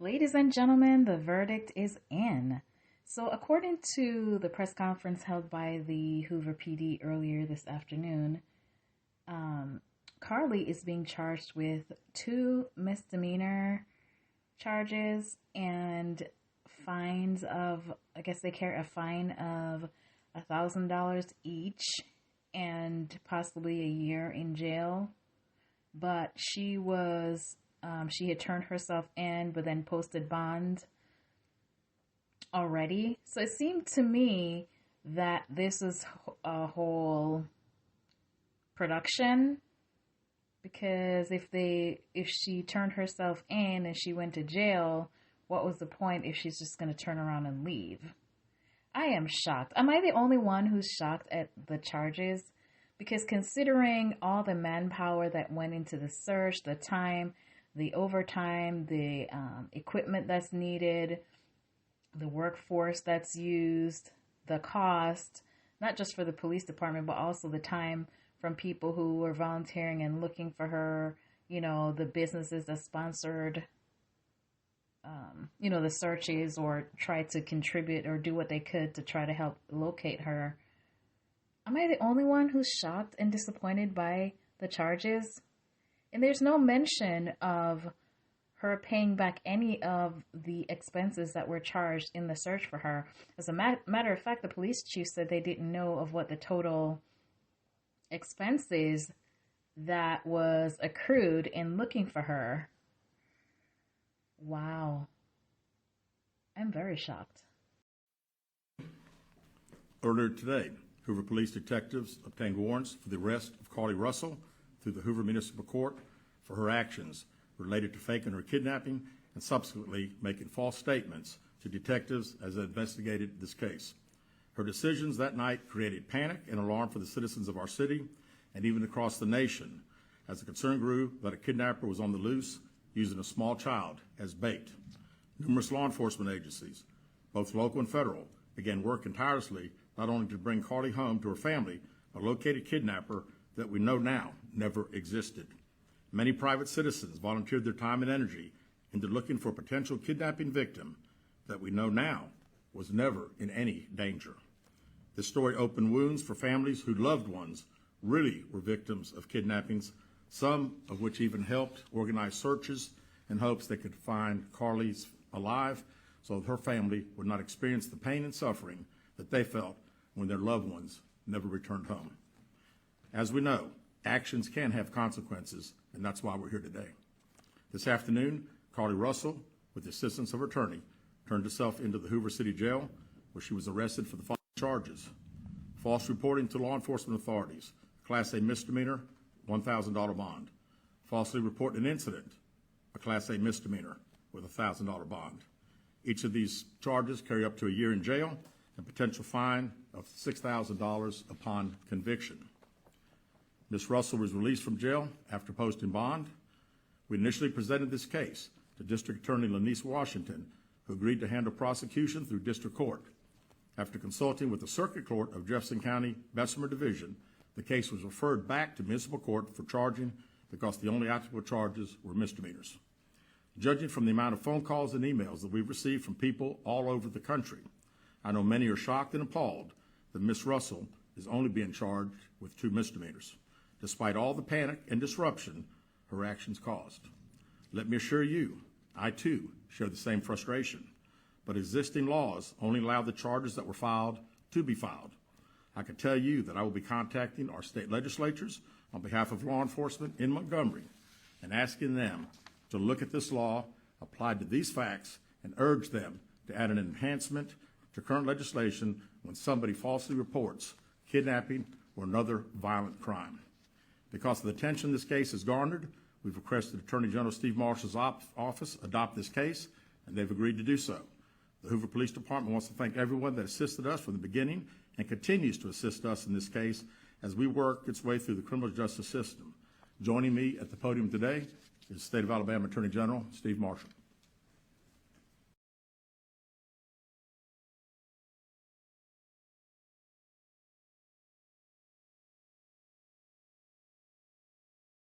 Ladies and gentlemen, the verdict is in. So, according to the press conference held by the Hoover PD earlier this afternoon, Carly is being charged with 2 misdemeanor charges and fines of, I guess they carry a fine of $1,000 each and possibly a year in jail. But she had turned herself in, but then posted bond already. So it seemed to me that this is a whole production, because if she turned herself in and she went to jail, what was the point if she's just going to turn around and leave? I am shocked. Am I the only one who's shocked at the charges? Because considering all the manpower that went into the search, the time, the overtime, the equipment that's needed, the workforce that's used, the cost, not just for the police department, but also the time from people who were volunteering and looking for her, the businesses that sponsored, the searches or tried to contribute or do what they could to try to help locate her. Am I the only one who's shocked and disappointed by the charges? And there's no mention of her paying back any of the expenses that were charged in the search for her. As a matter of fact, the police chief said they didn't know of what the total expenses that was accrued in looking for her. Wow. I'm very shocked. Earlier today, Hoover police detectives obtained warrants for the arrest of Carly Russell through the Hoover Municipal Court for her actions related to faking her kidnapping and subsequently making false statements to detectives as they investigated this case. Her decisions that night created panic and alarm for the citizens of our city and even across the nation as the concern grew that a kidnapper was on the loose using a small child as bait. Numerous law enforcement agencies, both local and federal, began working tirelessly not only to bring Carly home to her family, a located kidnapper that we know now never existed. Many private citizens volunteered their time and energy into looking for a potential kidnapping victim that we know now was never in any danger. This story opened wounds for families whose loved ones really were victims of kidnappings, some of which even helped organize searches in hopes they could find Carly's alive so that her family would not experience the pain and suffering that they felt when their loved ones never returned home. As we know, actions can have consequences, and that's why we're here today. This afternoon, Carly Russell, with the assistance of her attorney, turned herself into the Hoover City Jail, where she was arrested for the following charges: false reporting to law enforcement authorities, Class A misdemeanor, $1,000 bond; falsely reporting an incident, a Class A misdemeanor with a $1,000 bond. Each of these charges carry up to a year in jail and potential fine of $6,000 upon conviction. Ms. Russell was released from jail after posting bond. We initially presented this case to District Attorney Lanice Washington, who agreed to handle prosecution through district court. After consulting with the Circuit Court of Jefferson County Bessemer Division, the case was referred back to municipal court for charging because the only applicable charges were misdemeanors. Judging from the amount of phone calls and emails that we've received from people all over the country, I know many are shocked and appalled that Ms. Russell is only being charged with 2 misdemeanors, despite all the panic and disruption her actions caused. Let me assure you, I too share the same frustration, but existing laws only allow the charges that were filed to be filed. I can tell you that I will be contacting our state legislatures on behalf of law enforcement in Montgomery and asking them to look at this law applied to these facts and urge them to add an enhancement to current legislation when somebody falsely reports kidnapping or another violent crime. Because of the attention this case has garnered, we've requested Attorney General Steve Marshall's office adopt this case, and they've agreed to do so. The Hoover Police Department wants to thank everyone that assisted us from the beginning and continues to assist us in this case as we work its way through the criminal justice system. Joining me at the podium today is State of Alabama Attorney General Steve Marshall.